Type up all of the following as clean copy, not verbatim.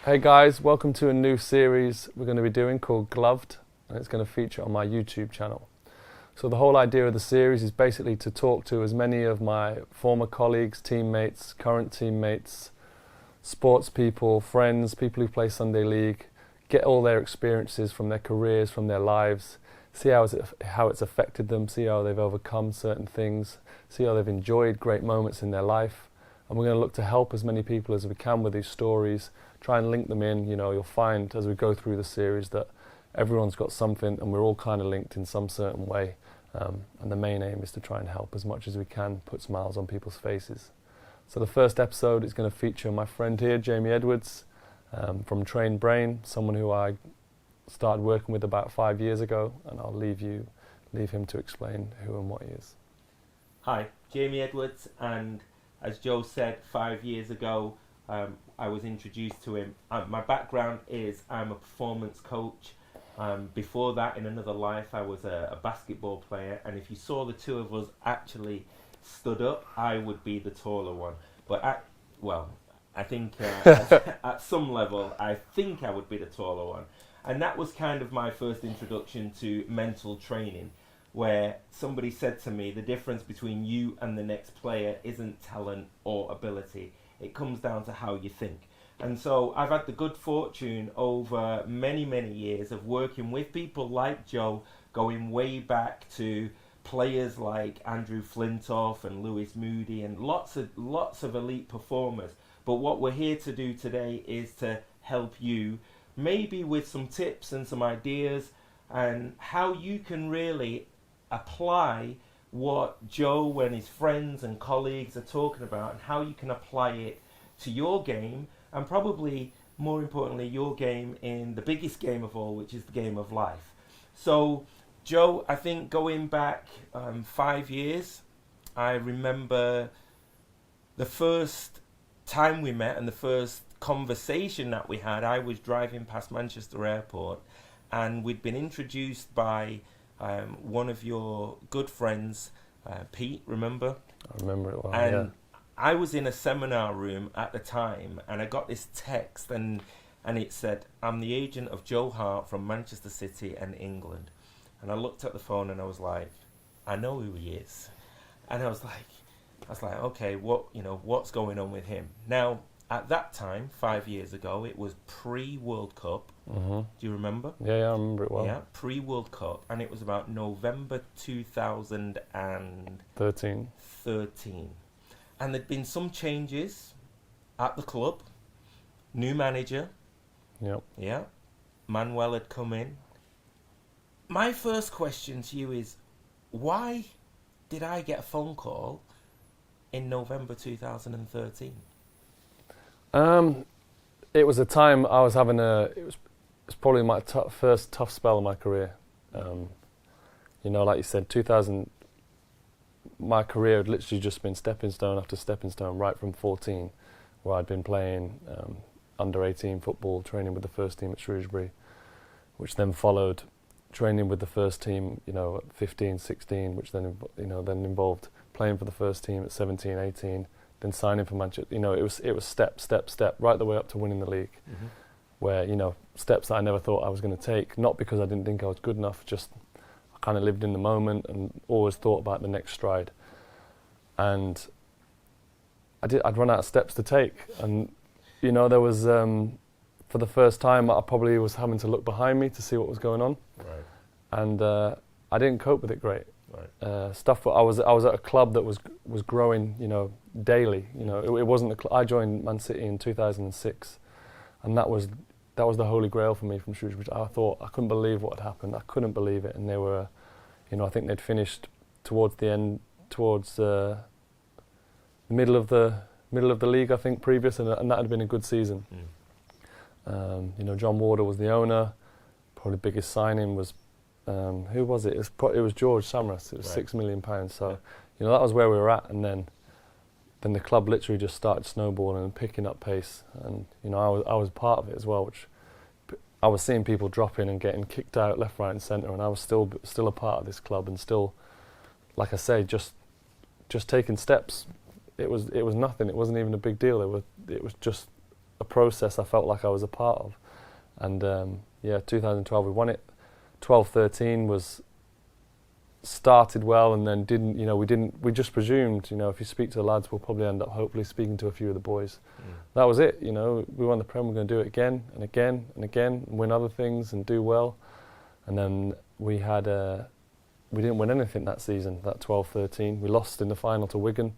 Hey guys, welcome to a new series we're going to be doing called Gloved, and it's going to feature on my YouTube channel. So the whole idea of the series is basically to talk to as many of my former colleagues, teammates, current teammates, sports people, friends, people who play Sunday League, get all their experiences from their careers, from their lives, see how it's affected them, see how they've overcome certain things, see how they've enjoyed great moments in their life. And we're going to look to help as many people as we can with these stories, try and link them in. You know, you'll find as we go through the series that everyone's got something and we're all kind of linked in some certain way. And the main aim is to try and help as much as we can, put smiles on people's faces. So the first episode is going to feature my friend here, Jamie Edwards, from Trained Brain, someone who I started working with about 5 years ago, and I'll leave him to explain who and what he is. Hi, Jamie Edwards, and as Joe said, 5 years ago, I was introduced to him. My background is I'm a performance coach. Before that, in another life, I was a basketball player, and if you saw the two of us actually stood up, I would be the taller one. But I think at some level, I think I would be the taller one. And that was kind of my first introduction to mental training, where somebody said to me, the difference between you and the next player isn't talent or ability. It comes down to how you think. And so I've had the good fortune over many, many years of working with people like Joe, going way back to players like Andrew Flintoff and Lewis Moody and lots of elite performers. But what we're here to do today is to help you, maybe with some tips and some ideas, and how you can really apply what Joe and his friends and colleagues are talking about, and how you can apply it to your game, and probably more importantly your game in the biggest game of all, which is the game of life. So Joe, I think going back 5 years, I remember the first time we met and the first conversation that we had. I was driving past Manchester Airport, and we'd been introduced by one of your good friends, Pete, remember? I remember it well, and yeah. I was in a seminar room at the time, and I got this text, and it said, "I'm the agent of Joe Hart from Manchester City and England." And I looked at the phone and I was like, I know who he is. And I was like, okay, what's going on with him? Now, at that time, 5 years ago, it was pre-World Cup. Mm-hmm. Do you remember? Yeah, I remember it well. Yeah, pre-World Cup, and it was about November 2013. 13. And there'd been some changes at the club. New manager. Yep. Yeah. Manuel had come in. My first question to you is, why did I get a phone call in November 2013? It was a time I was having it was probably my first tough spell in my career. Like you said, 2000. My career had literally just been stepping stone after stepping stone, right from 14, where I'd been playing under 18 football, training with the first team at Shrewsbury, which then followed training with the first team, at 15, 16, which then involved playing for the first team at 17, 18, then signing for Manchester. It was step, right the way up to winning the league, Mm-hmm. where, steps that I never thought I was going to take, not because I didn't think I was good enough, just I kind of lived in the moment and always thought about the next stride. And I'd run out of steps to take. And, there was, for the first time, I probably was having to look behind me to see what was going on. Right. And I didn't cope with it great. Right. I was at a club that was growing, daily. It wasn't I joined Man City in 2006, and that was the Holy Grail for me from Shrewsbury. I couldn't believe what had happened. I couldn't believe it. And they were, I think they'd finished towards the end, towards the middle of the league, I think, previous, and that had been a good season. Mm. John Warder was the owner. Probably the biggest signing was, who was it? It was George Samras. It was Right. £6 million. So, that was where we were at. And then the club literally just started snowballing and picking up pace. And I was part of it as well, which I was seeing people dropping and getting kicked out left, right, and centre, and I was still a part of this club and still, like I say, just taking steps. It was nothing. It wasn't even a big deal. It was just a process I felt like I was a part of. And 2012 we won it. 12-13 was started well, and then we just presumed, if you speak to the lads, we'll probably end up hopefully speaking to a few of the boys. That was it. We won the Prem, we're going to do it again and again and again, and win other things and do well. And then we didn't win anything that season, that 12-13. We lost in the final to Wigan.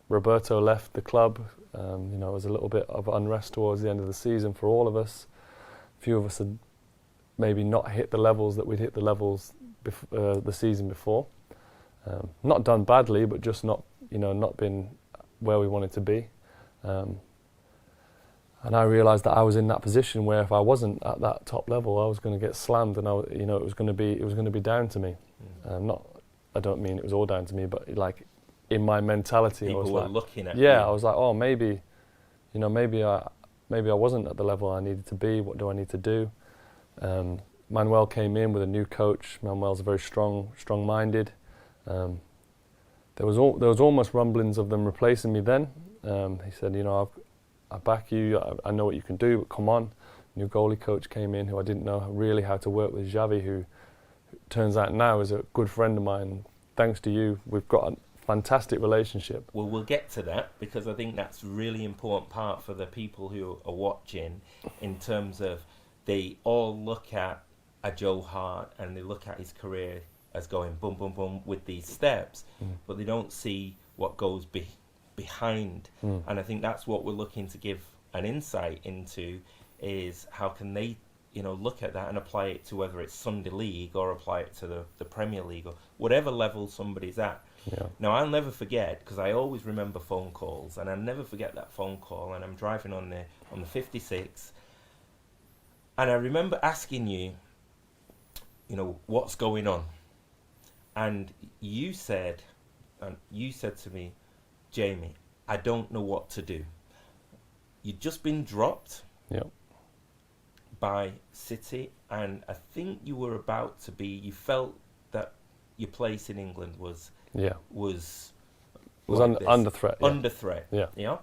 Roberto left the club. It was a little bit of unrest towards the end of the season for all of us. A few of us had maybe not hit the levels that we'd hit the levels the season before. Not done badly, but just not been where we wanted to be. And I realised that I was in that position where if I wasn't at that top level, I was going to get slammed, and it was going to be down to me. I don't mean it was all down to me, but like in my mentality, people I was were like, looking at you. I was like, oh, maybe I wasn't at the level I needed to be. What do I need to do? Manuel came in with a new coach. Manuel's very strong-minded. There was almost rumblings of them replacing me then. He said, I back you. I know what you can do, but come on. New goalie coach came in who I didn't know really how to work with, Xavi, who turns out now is a good friend of mine. Thanks to you, we've got a fantastic relationship. Well, we'll get to that, because I think that's a really important part for the people who are watching, in terms of they all look at a Joe Hart and they look at his career as going boom, boom, boom with these steps, but they don't see what goes behind. And I think that's what we're looking to give an insight into, is how can they look at that and apply it to whether it's Sunday League or apply it to the Premier League or whatever level somebody's at. Now, I'll never forget, because I always remember phone calls, and I'll never forget that phone call, and I'm driving on the 56, and I remember asking you, what's going on? And you said to me, Jamie, I don't know what to do. You'd just been dropped by City, and I think you were about to be. You felt that your place in England was under threat. Under threat. Yeah.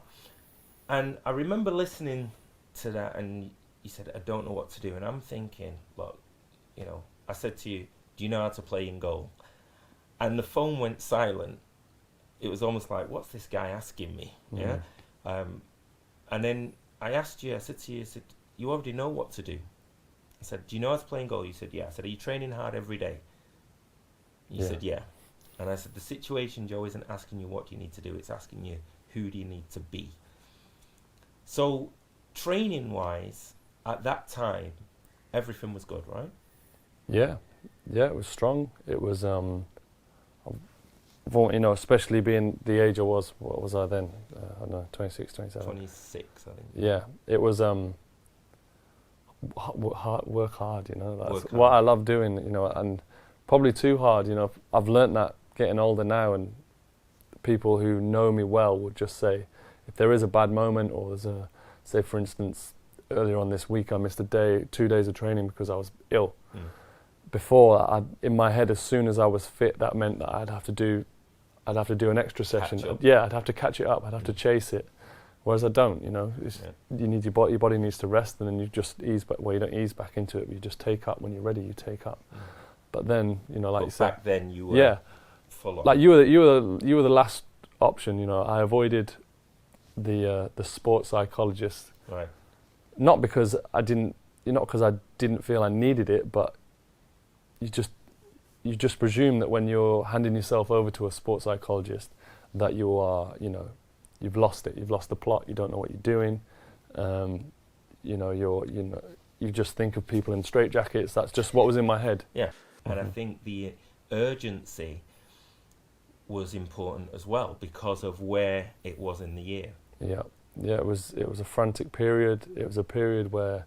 And I remember listening to that, and you said, I don't know what to do. And I'm thinking, look, I said to you, do you know how to play in goal? And the phone went silent. It was almost like, what's this guy asking me? And then I asked you, I said to you, you already know what to do. I said, do you know how to play in goal? You said, yeah. I said, are you training hard every day? You said, yeah. And I said, the situation, Joe, isn't asking you what you need to do. It's asking you, who do you need to be? So training-wise, at that time, everything was good, right? Yeah, it was strong. It was, especially being the age I was. What was I then? I don't know, 26, 27. 26, I think. Yeah, it was work hard. That's Work what hard. I love doing. And probably too hard. I've learnt that getting older now, and people who know me well would just say, if there is a bad moment, or there's say for instance, earlier on this week I missed 2 days of training because I was ill. Before, in my head, as soon as I was fit, that meant that I'd have to do an extra session. Yeah, I'd have to catch it up. I'd have to chase it. Whereas I don't. You need your body needs to rest, and then you just ease back. Well, you don't ease back into it. You just take up when you're ready. You take up. But then, like you said, back then you were full on. Like you were the last option. I avoided the sports psychologist. Right. Not because I didn't feel I needed it, but you just presume that when you're handing yourself over to a sports psychologist that you are, you've lost it. You've lost the plot. You don't know what you're doing. You just think of people in straitjackets. That's just what was in my head. Yeah. And I think the urgency was important as well because of where it was in the year. Yeah. It was a frantic period. It was a period where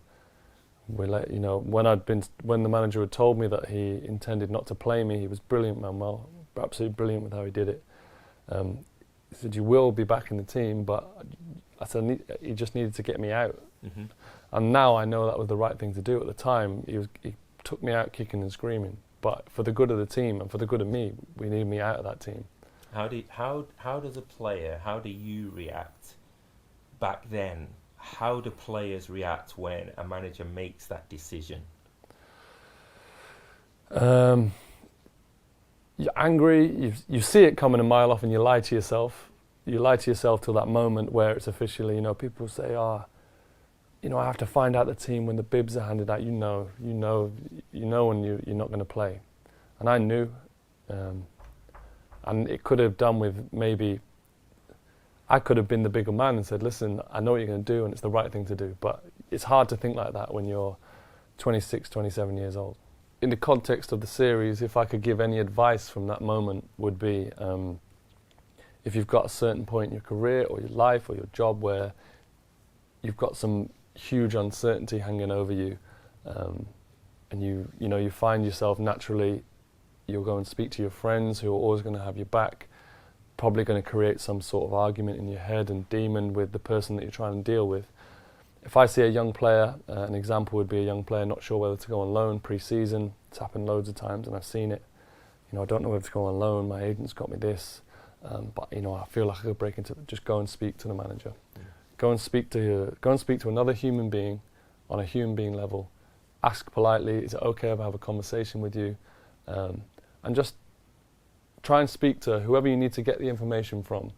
when the manager had told me that he intended not to play me, he was brilliant, Manuel, absolutely brilliant with how he did it. He said, you will be back in the team, but I said, he just needed to get me out. And now I know that was the right thing to do. At the time, he took me out kicking and screaming. But for the good of the team and for the good of me, we needed me out of that team. How does a player, how do you react back then how do players react when a manager makes that decision? You're angry, you see it coming a mile off, and you lie to yourself. You lie to yourself till that moment where it's officially, people say, I have to find out the team when the bibs are handed out. You know when you're not going to play. And I knew, and it could have done with maybe, I could have been the bigger man and said, listen, I know what you're going to do and it's the right thing to do. But it's hard to think like that when you're 26, 27 years old. In the context of the series, if I could give any advice from that moment, would be if you've got a certain point in your career or your life or your job where you've got some huge uncertainty hanging over you, and you find yourself naturally, you'll go and speak to your friends who are always going to have your back, probably going to create some sort of argument in your head and demon with the person that you're trying to deal with. If I see a young player, an example would be a young player not sure whether to go on loan pre-season. It's happened loads of times and I've seen it. I don't know whether to go on loan, my agent's got me this, but I feel like I could break into it. Just go and speak to the manager. Yeah. Go and speak to another human being on a human being level. Ask politely, is it okay if I have a conversation with you? And just try and speak to whoever you need to get the information from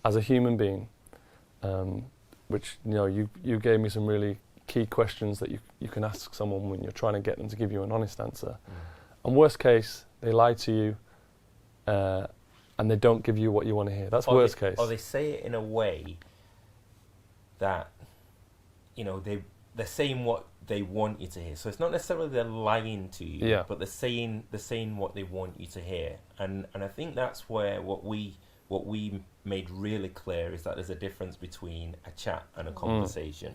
as a human being. Which you gave me some really key questions that you can ask someone when you're trying to get them to give you an honest answer. And worst case, they lie to you and they don't give you what you want to hear. That's worst case. Or they say it in a way that they're saying what they want you to hear. So it's not necessarily they're lying to you, but they're saying what they want you to hear. And I think that's where what we made really clear is that there's a difference between a chat and a conversation.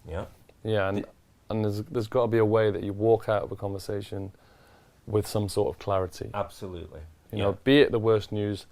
Yeah, and there's got to be a way that you walk out of a conversation with some sort of clarity. Absolutely. Be it the worst news,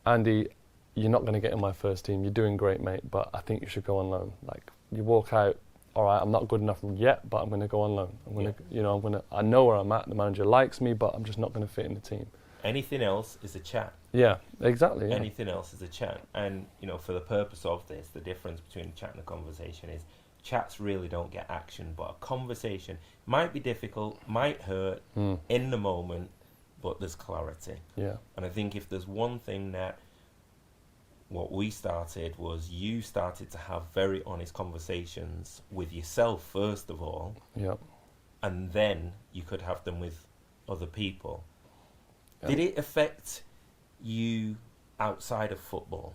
Andy, you're not going to get in my first team. You're doing great, mate, but I think you should go on loan. Like, you walk out, all right, I'm not good enough yet, but I'm going to go on loan. I know where I'm at. The manager likes me, but I'm just not going to fit in the team. Anything else is a chat. Yeah, exactly. Yeah. Anything else is a chat. And, for the purpose of this, the difference between a chat and a conversation is chats really don't get action, but a conversation might be difficult, might hurt in the moment, but there's clarity. Yeah. And I think if there's one thing that what we started was you started to have very honest conversations with yourself, first of all. Yeah. And then you could have them with other people. Did it affect you outside of football?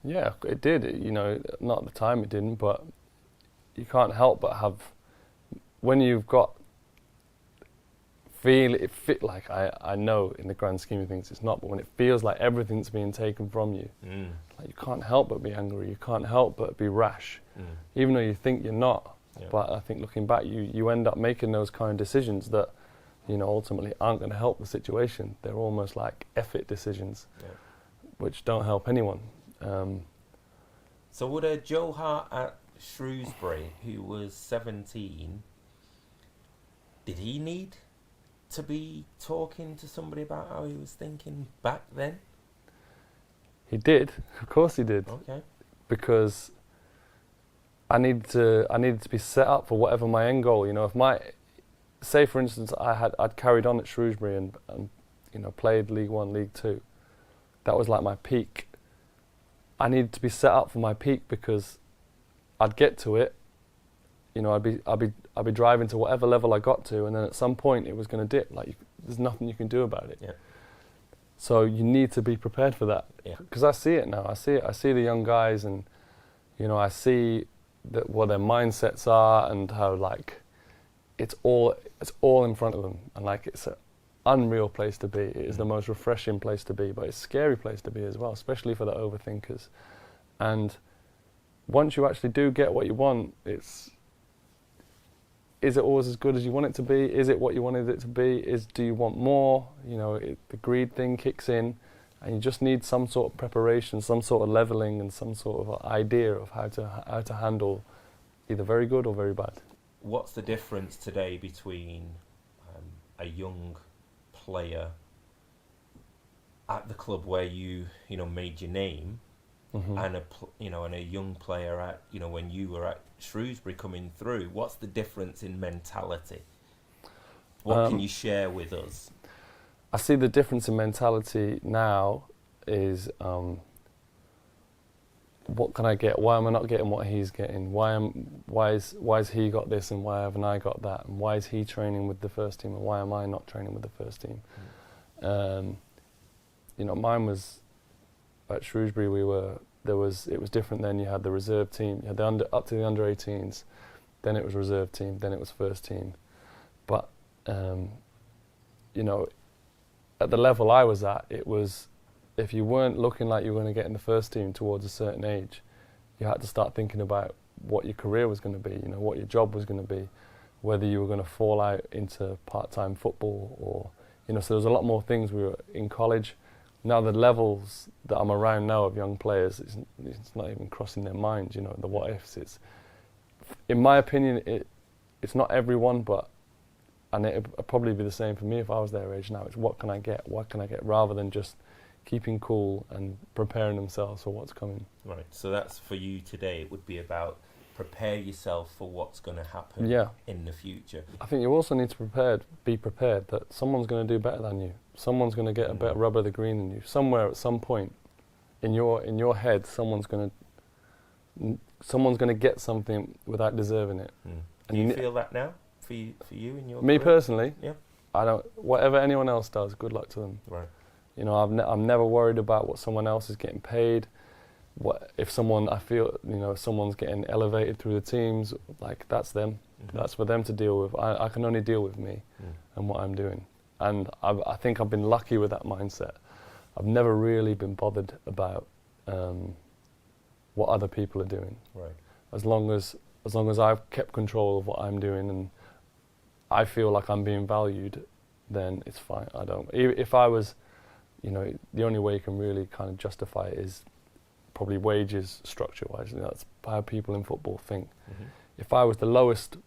Yeah, it did. Not at the time it didn't, but you can't help but have, when you've got, like I know in the grand scheme of things it's not, but when it feels like everything's being taken from you, like you can't help but be angry, you can't help but be rash, even though you think you're not. Yeah. But I think looking back, you end up making those kind of decisions that ultimately aren't going to help the situation. They're almost like effort decisions, which don't help anyone. So would a Joe Hart at Shrewsbury, who was 17, did he need to be talking to somebody about how he was thinking back then? He did, of course he did. Okay. Because I needed to be set up for whatever my end goal. Say for instance I'd carried on at Shrewsbury and played League 1, League 2. That was like my peak. I needed to be set up for my peak because I'd get to it. I'd be driving to whatever level I got to, and then at some point it was going to dip. Like there's nothing you can do about it. Yeah. So you need to be prepared for that. Yeah. Because I see it now. I see the young guys, and I see what their mindsets are and how like it's all in front of them, and like it's an unreal place to be. It is the most refreshing place to be, but it's a scary place to be as well, especially for the overthinkers. And once you actually do get what you want, is it always as good as you want it to be? Is it what you wanted it to be? Do you want more? The greed thing kicks in, and you just need some sort of preparation, some sort of leveling, and some sort of idea of how to handle either very good or very bad. What's the difference today between a young player at the club where you made your name and and a young player at when you were at Shrewsbury coming through? What's the difference in mentality? What can you share with us? I see the difference in mentality now is what can I get? Why am I not getting what he's getting? Why is he got this and why haven't I got that? And why is he training with the first team and why am I not training with the first team? Mine was at Shrewsbury. It was different then. You had the reserve team. You had up to the under 18s. Then it was reserve team. Then it was first team. But at the level I was at, it was, if you weren't looking like you were going to get in the first team towards a certain age, you had to start thinking about what your career was going to be, what your job was going to be, whether you were going to fall out into part-time football or, so there was a lot more things. We were in college. Now the levels that I'm around now of young players, it's not even crossing their minds, the what ifs. It's, in my opinion, it's not everyone, and it'd probably be the same for me if I was their age now. It's what can I get? What can I get? Rather than just keeping cool and preparing themselves for what's coming. Right. So that's for you today. It would be about prepare yourself for what's going to happen in the future. I think you also need to be prepared that someone's going to do better than you. Someone's going to get a better rub of the green than you. Somewhere at some point in your head, someone's going to get something without deserving it. Do you feel that now? For you in your me career? Personally, yeah, I don't. Whatever anyone else does, good luck to them. Right. I'm never worried about what someone else is getting paid. What if I feel someone's getting elevated through the teams, like that's them. That's for them to deal with. I can only deal with me and what I'm doing. And I think I've been lucky with that mindset. I've never really been bothered about what other people are doing. Right. As long as I've kept control of what I'm doing and I feel like I'm being valued, then it's fine. If I was, the only way you can really kind of justify it is probably wages structure-wise. That's how people in football think. If I was the lowest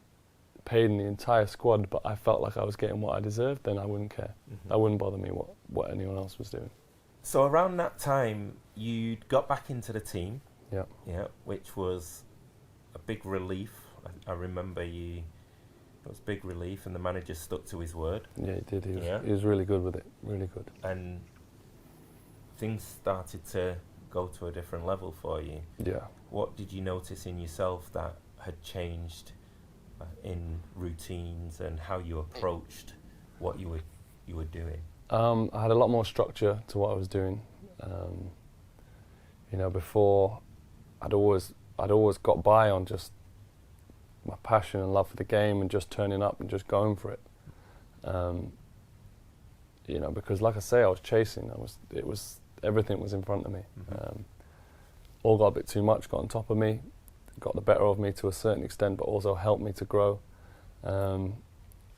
paid in the entire squad, but I felt like I was getting what I deserved, then I wouldn't care. That wouldn't bother me what anyone else was doing. So around that time, you got back into the team. Yeah. Yeah, which was a big relief. I remember it was a big relief, and the manager stuck to his word. Yeah, he did. He was really good with it, really good. And things started to go to a different level for you. Yeah. What did you notice in yourself that had changed in routines and how you approached what you were doing? I had a lot more structure to what I was doing. Before I'd always got by on just my passion and love for the game and just turning up and just going for it. Because like I say, I was chasing. Everything was in front of me. All got a bit too much, got on top of me, got the better of me to a certain extent, but also helped me to grow. And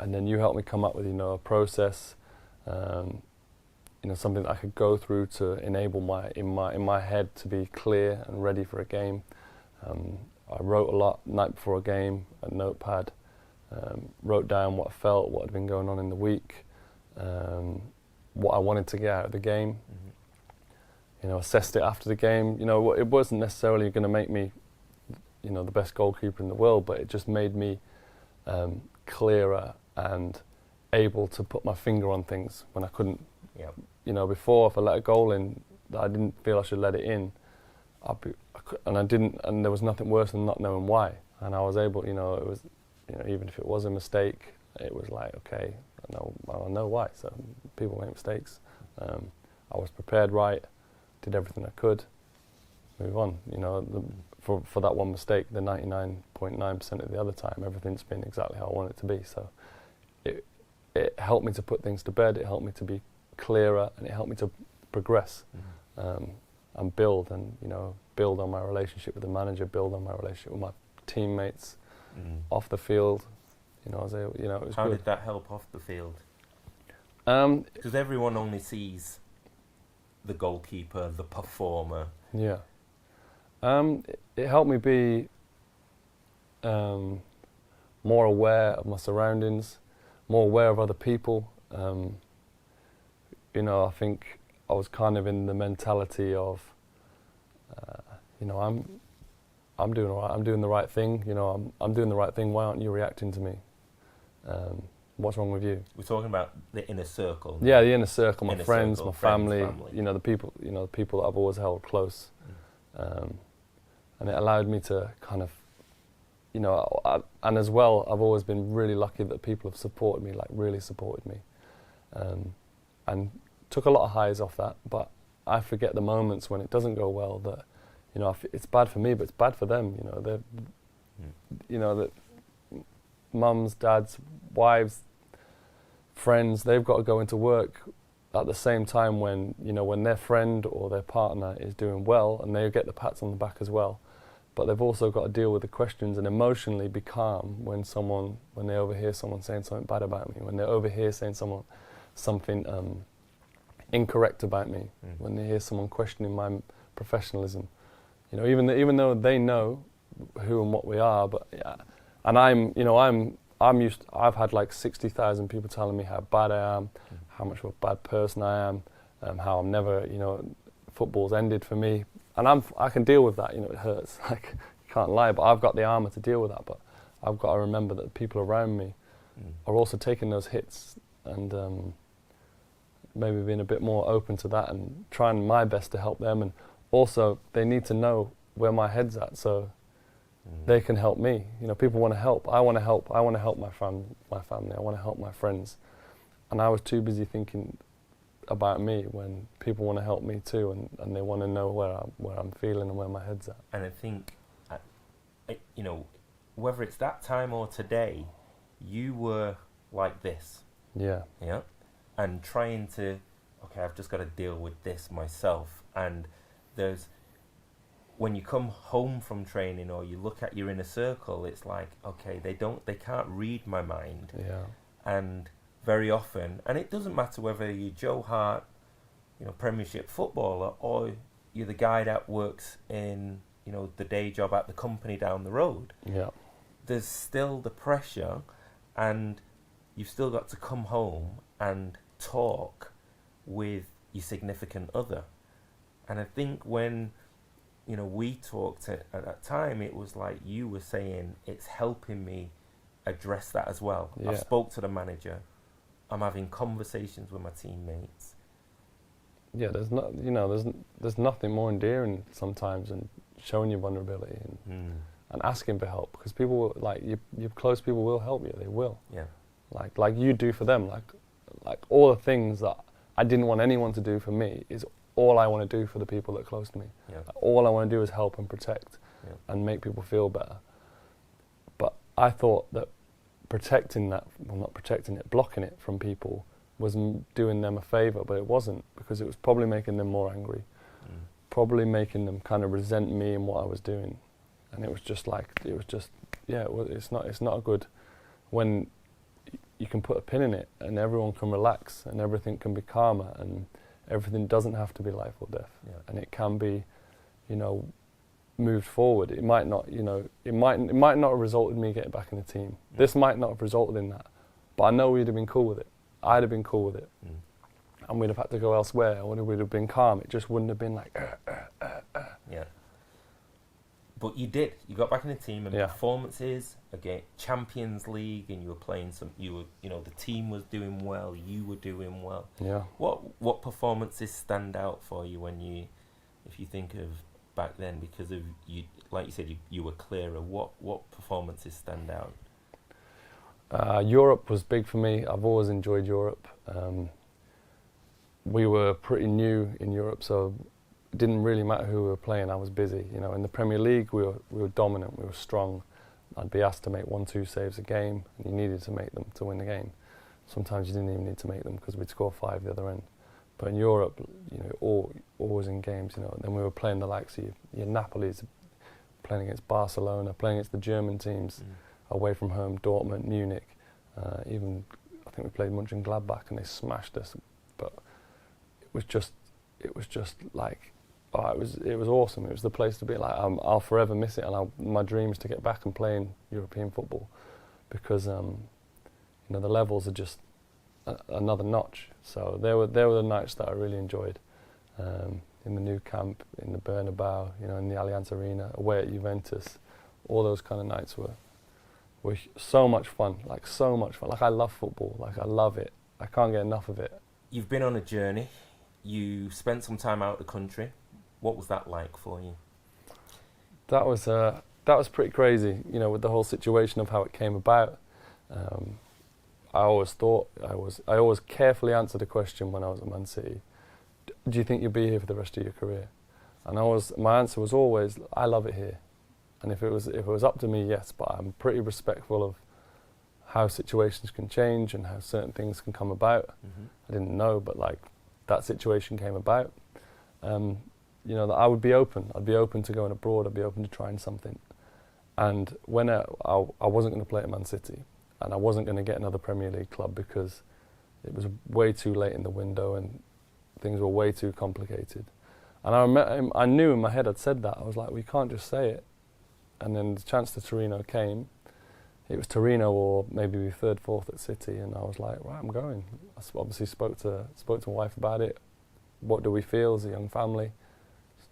then you helped me come up with a process, something that I could go through to enable in my head to be clear and ready for a game. I wrote a lot night before a game, a notepad, wrote down what I felt, what had been going on in the week, what I wanted to get out of the game. Assessed it after the game. It wasn't necessarily going to make me, the best goalkeeper in the world, but it just made me clearer and able to put my finger on things when I couldn't. Yeah. Before, if I let a goal in that I didn't feel I should let it in, I didn't, and there was nothing worse than not knowing why. And I was able, it was, even if it was a mistake, it was like, okay, I know why. So people make mistakes. I was prepared right, did everything I could, move on. For that one mistake, the 99.9% of the other time, everything's been exactly how I want it to be. So it helped me to put things to bed. It helped me to be clearer, and it helped me to progress. And build on my relationship with the manager, build on my relationship with my teammates off the field. I was able, it was How good. did that help off the field? Because everyone only sees the goalkeeper, the performer. Yeah. It helped me be more aware of my surroundings, more aware of other people. I think I was kind of in the mentality of You know, I'm doing all right. I'm doing the right thing. You know, I'm doing the right thing. Why aren't you reacting to me? What's wrong with you? We're talking about the inner circle. Yeah, the inner circle, my Inner friends, circle, my family. family. You know, the people that I've always held close. And it allowed me to kind of, you know, and as well, I've always been really lucky that people have supported me, like really supported me, and took a lot of highs off that. But I forget the moments when it doesn't go well. That, you know, it's bad for me, but it's bad for them. You know, you know, that mums, dads, wives, friends, they've got to go into work at the same time when, you know, when their friend or their partner is doing well, and they get the pats on the back as well. But they've also got to deal with the questions and emotionally be calm when they overhear someone saying something bad about me, when they overhear saying something incorrect about me, when they hear someone questioning my professionalism. You know, even though they know who and what we are, but yeah, and I've had like 60,000 people telling me how bad I am, how much of a bad person I am, how I'm never, you know, football's ended for me. And I can deal with that, you know, it hurts, like, you can't lie, but I've got the armour to deal with that. But I've got to remember that the people around me are also taking those hits, and maybe being a bit more open to that and trying my best to help them. And also, they need to know where my head's at, so they can help me. You know, people want to help. I want to help. I want to help my family. I want to help my friends. And I was too busy thinking about me when people want to help me too, and they want to know where I'm feeling and where my head's at. And I think, you know, whether it's that time or today, you were like this. Yeah. Yeah. And trying to, okay, I've just got to deal with this myself. And when you come home from training or you look at your inner circle, it's like, okay, they can't read my mind. Yeah. And very often, and it doesn't matter whether you're Joe Hart, you know, Premiership footballer, or you're the guy that works in, you know, the day job at the company down the road. Yeah. There's still the pressure, and you've still got to come home and talk with your significant other. And I think when, you know, we talked at that time, it was like you were saying, it's helping me address that as well. Yeah. I've spoke to the manager. I'm having conversations with my teammates. Yeah, there's nothing more endearing sometimes than showing your vulnerability and asking for help, because people will, like, your close people will help you. They will. Yeah. Like you do for them. Like all the things that I didn't want anyone to do for me is all I want to do for the people that are close to me. Yeah. All I want to do is help and protect and make people feel better. But I thought that blocking it from people was doing them a favour, but it wasn't, because it was probably making them more angry, probably making them kind of resent me and what I was doing. And it's not a good, when you can put a pin in it and everyone can relax and everything can be calmer and everything doesn't have to be life or death, and it can be, you know, moved forward. It might not, you know, it might not have resulted in me getting back in the team. This might not have resulted in that, but I know we'd have been cool with it. I'd have been cool with it, and we'd have had to go elsewhere, and we'd have been calm. It just wouldn't have been like. Yeah. But you did. You got back in the team, and performances again, Champions League, and you were playing you know, the team was doing well. You were doing well. Yeah. What performances stand out for you if you think of back then, because of you, like you said, you were clearer. What performances stand out? Europe was big for me. I've always enjoyed Europe. We were pretty new in Europe, so it didn't really matter who we were playing. I was busy. You know, in the Premier League, we were dominant. We were strong. I'd be asked to make 1-2 saves a game, and you needed to make them to win the game. Sometimes you didn't even need to make them because we'd score 5 the other end. But in Europe, you know, always in games, you know. And then we were playing the likes of your Napoli's, playing against Barcelona, playing against the German teams, away from home, Dortmund, Munich. Even I think we played Mönchengladbach and they smashed us. But it was just like, it was awesome. It was the place to be. Like, I'll forever miss it, and my dream is to get back and play in European football, because you know, the levels are just another notch. So they were the nights that I really enjoyed. in the new camp, in the Bernabeu, you know, in the Allianz Arena, away at Juventus. All those kind of nights were so much fun, like so much fun. Like I love football, like I love it. I can't get enough of it. You've been on a journey. You spent some time out of the country. What was that like for you? That was pretty crazy, you know, with the whole situation of how it came about. I always carefully answered a question when I was at Man City. Do you think you'll be here for the rest of your career? And my answer was always, I love it here. And if it was up to me, yes, but I'm pretty respectful of how situations can change and how certain things can come about. Mm-hmm. I didn't know, but like that situation came about. You know, that I would be open. I'd be open to going abroad. I'd be open to trying something. And when I wasn't going to play at Man City, and I wasn't going to get another Premier League club because it was way too late in the window and things were way too complicated. And I knew in my head I'd said that. I was like, we can't just say it. And then the chance to Torino came. It was Torino or maybe third, fourth at City, and I was like, right, I'm going. I obviously spoke to my wife about it. What do we feel as a young family? She's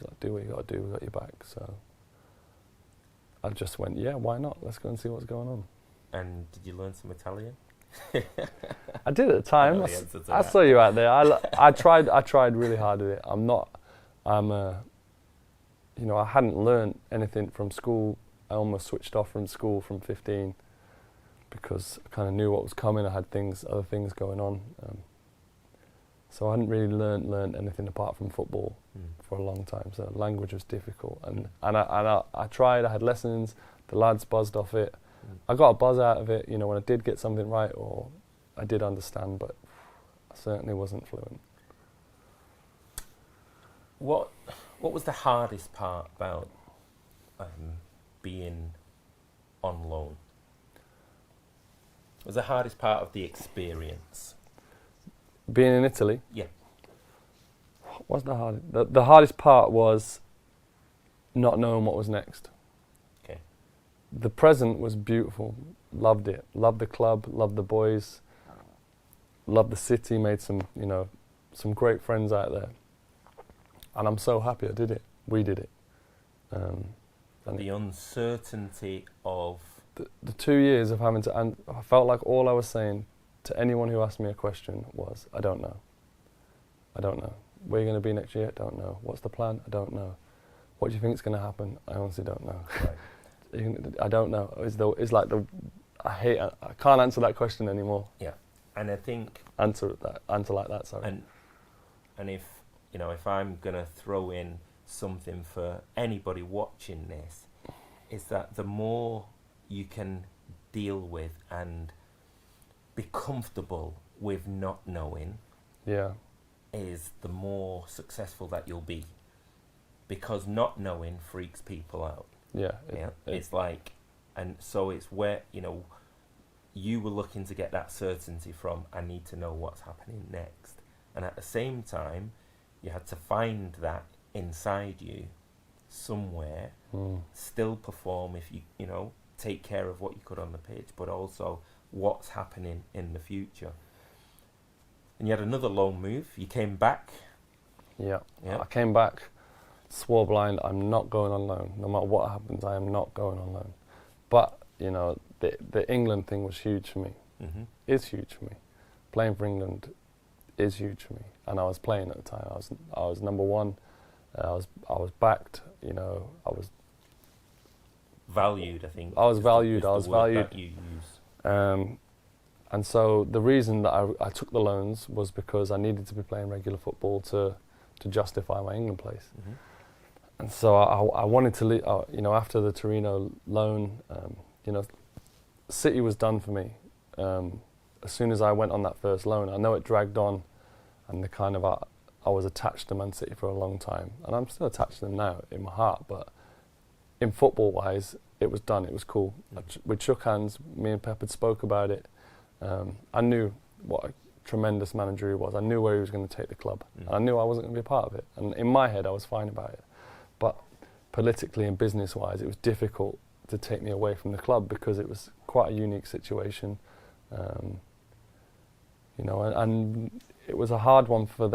like, do what you got to do. We got your back. So I just went, yeah, why not? Let's go and see what's going on. And did you learn some Italian? I did at the time. I saw you out there. I tried really hard at it. You know, I hadn't learned anything from school. I almost switched off from school from 15 because I kind of knew what was coming. I had other things going on. So I hadn't really learned anything apart from football for a long time. So language was difficult, and I tried. I had lessons. The lads buzzed off it. I got a buzz out of it. You know, when I did get something right, or I did understand, but I certainly wasn't fluent. What was the hardest part about being on loan? What was the hardest part of the experience? Being in Italy? Yeah. What's the hardest? The hardest part was not knowing what was next. Okay. The present was beautiful. Loved it. Loved the club. Loved the boys. Loved the city. Made some great friends out there. And I'm so happy I did it. We did it. And the uncertainty of... The 2 years of having to... And I felt like all I was saying to anyone who asked me a question was, I don't know. I don't know. Where are you going to be next year? I don't know. What's the plan? I don't know. What do you think is going to happen? I honestly don't know. Right. I don't know. It's like I can't answer that question anymore. Yeah. And I think... Answer like that, sorry. And if I'm going to throw in something for anybody watching this, is that the more you can deal with and be comfortable with not knowing, is the more successful that you'll be. Because not knowing freaks people out. It's like, and so it's where, you were looking to get that certainty from, I need to know what's happening next. And at the same time, you had to find that inside you somewhere, still perform if you take care of what you could on the pitch, but also what's happening in the future. And you had another loan move. You came back. Yeah. I came back, swore blind, I'm not going on loan. No matter what happens, I am not going on loan. But, the England thing was huge for me. Mm-hmm. Is huge for me. Playing for England is huge for me. And I was playing at the time. I was number one. I was backed. I was valued. I think I was valued. I was valued. That you use. And so the reason that I took the loans was because I needed to be playing regular football to justify my England place. Mm-hmm. And so I wanted to leave. After the Torino loan, City was done for me. As soon as I went on that first loan, I know it dragged on, and I was attached to Man City for a long time, and I'm still attached to them now in my heart. But in football-wise, it was done. It was cool. We shook hands. Me and Pep had spoke about it. I knew what a tremendous manager he was. I knew where he was going to take the club. And I knew I wasn't going to be a part of it. And in my head, I was fine about it. But politically and business-wise, it was difficult to take me away from the club because it was quite a unique situation. And it was a hard one for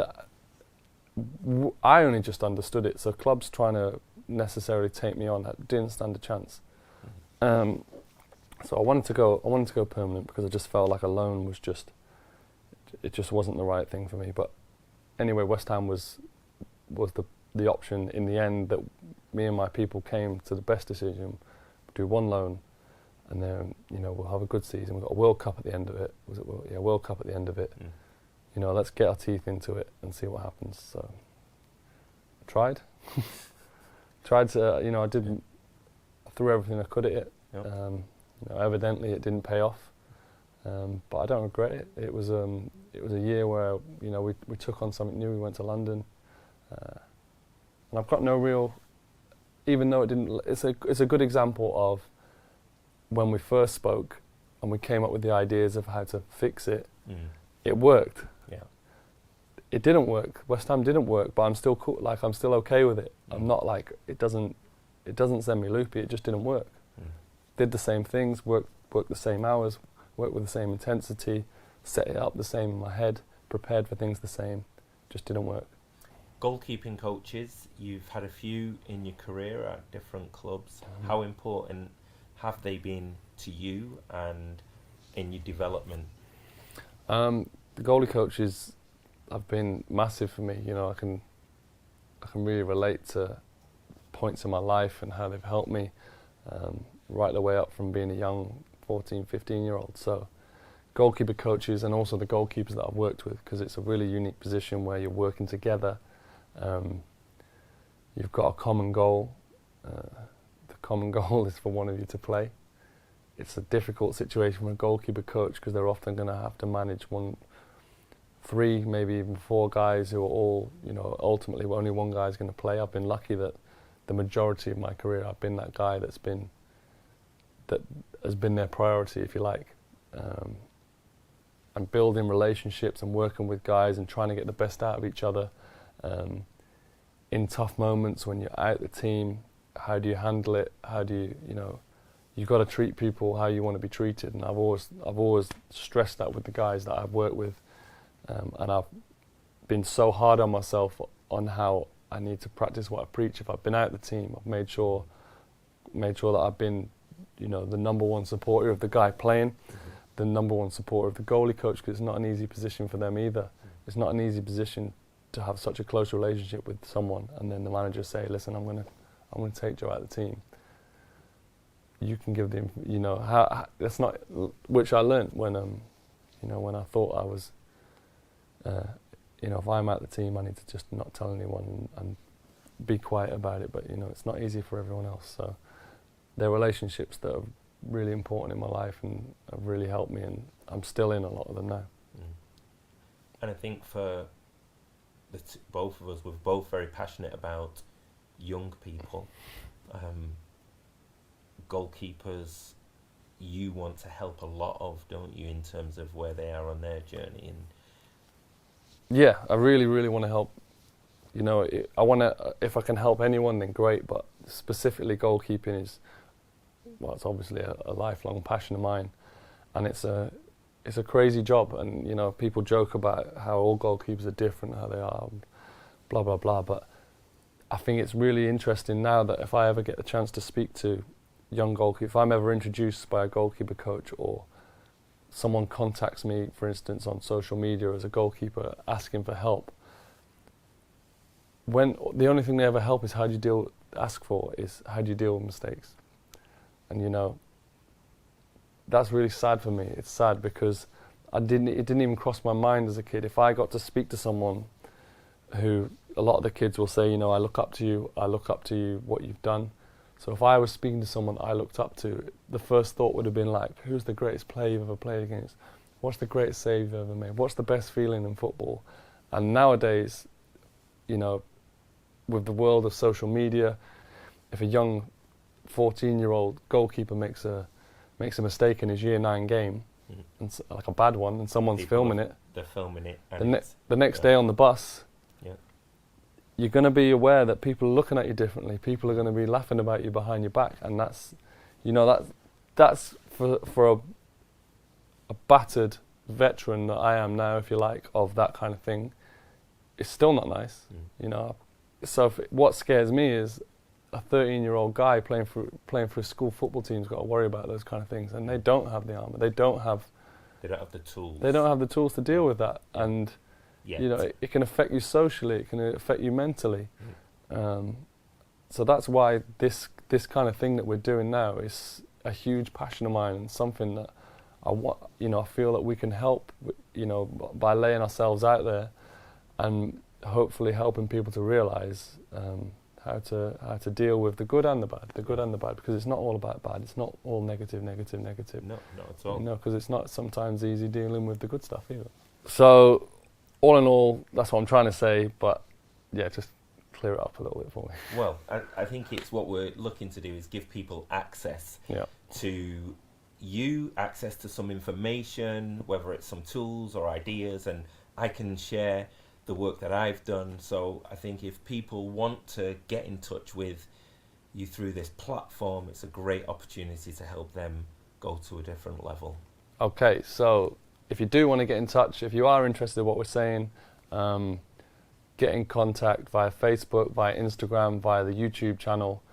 I only just understood it. So clubs trying to necessarily take me on didn't stand a chance. So I wanted to go permanent because I just felt like a loan was it just wasn't the right thing for me. But anyway, West Ham was the option in the end that me and my people came to the best decision. Do one loan, and then we'll have a good season. We've got a World Cup at the end of it. World Cup at the end of it. Let's get our teeth into it and see what happens. So I tried to I threw everything I could at it. Yep. Evidently it didn't pay off, but I don't regret it. It was a year where we took on something new. We went to London, and I've got no real, even though it didn't. It's a good example of when we first spoke and we came up with the ideas of how to fix it. It worked. Yeah. It didn't work. West Ham didn't work, but I'm still cool. Like, I'm still okay with it. I'm not like it doesn't send me loopy. It just didn't work. Did the same things, worked the same hours, worked with the same intensity, set it up the same in my head, prepared for things the same. Just didn't work. Goalkeeping coaches, you've had a few in your career at different clubs. How important have they been to you and in your development? The goalie coaches have been massive for me. I can really relate to points in my life and how they've helped me right the way up from being a young 14, 15-year-old. So goalkeeper coaches and also the goalkeepers that I've worked with, because it's a really unique position where you're working together. You've got a common goal. The common goal is for one of you to play. It's a difficult situation for a goalkeeper coach because they're often going to have to manage 3, maybe even 4 guys who are all, ultimately only one guy is going to play. I've been lucky that the majority of my career I've been that guy that has been their priority, if you like. And building relationships and working with guys and trying to get the best out of each other. In tough moments when you're out the team, how do you handle it? How do you, you've got to treat people how you want to be treated, and I've always stressed that with the guys that I've worked with, and I've been so hard on myself on how I need to practice what I preach. If I've been out the team, I've made sure that I've been, the number one supporter of the guy playing, the number one supporter of the goalie coach, because it's not an easy position for them either. It's not an easy position to have such a close relationship with someone, and then the manager say, "Listen, I'm gonna take Joe out of the team." You can give them, that's not, which I learnt when when I thought I was, if I'm at the team, I need to just not tell anyone and be quiet about it. But it's not easy for everyone else. So they're relationships that are really important in my life and have really helped me, and I'm still in a lot of them now. And I think for both of us, we're both very passionate about young people. Goalkeepers, you want to help a lot of, don't you, in terms of where they are on their journey? And yeah, I really, really want to help. I want to. If I can help anyone, then great. But specifically, goalkeeping is, well, it's obviously a lifelong passion of mine, and it's a crazy job. And people joke about how all goalkeepers are different, how they are, blah blah blah. But I think it's really interesting now that if I ever get the chance to speak to young goalkeeper, if I'm ever introduced by a goalkeeper coach, or someone contacts me, for instance, on social media as a goalkeeper asking for help, when the only thing they ever help is how do you deal with mistakes, and that's really sad for me. It's sad because it didn't even cross my mind as a kid. If I got to speak to someone who, a lot of the kids will say, I look up to you, what you've done. So if I was speaking to someone I looked up to, the first thought would have been like, who's the greatest player you've ever played against? What's the greatest save you've ever made? What's the best feeling in football? And nowadays, with the world of social media, if a young 14-year-old goalkeeper makes a mistake in his year 9 game, and like a bad one, and someone's filming it, they're filming it, and the next day on the bus, you're going to be aware that people are looking at you differently. People are going to be laughing about you behind your back, and that's for a battered veteran that I am now, if you like, of that kind of thing. it's still not nice, you know. So what scares me is a 13-year-old guy playing for a school football team's got to worry about those kind of things, and they don't have the armour. They don't have the tools. They don't have the tools to deal with that, and you know, it can affect you socially. It can affect you mentally. So that's why this kind of thing that we're doing now is a huge passion of mine, and something that I feel that we can help, you know, by laying ourselves out there, and hopefully helping people to realise how to deal with the good and the bad, because it's not all about bad. It's not all negative. No, not at all. No, because it's not sometimes easy dealing with the good stuff either. So, all in all, that's what I'm trying to say. But yeah, just clear it up a little bit for me. Well, I think it's what we're looking to do is give people access to access to some information, whether it's some tools or ideas, and I can share the work that I've done. So I think if people want to get in touch with you through this platform, it's a great opportunity to help them go to a different level. Okay, so if you do want to get in touch, if you are interested in what we're saying, get in contact via Facebook, via Instagram, via the YouTube channel.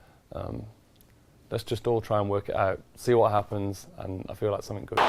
Let's just all try and work it out, see what happens, and I feel like something good.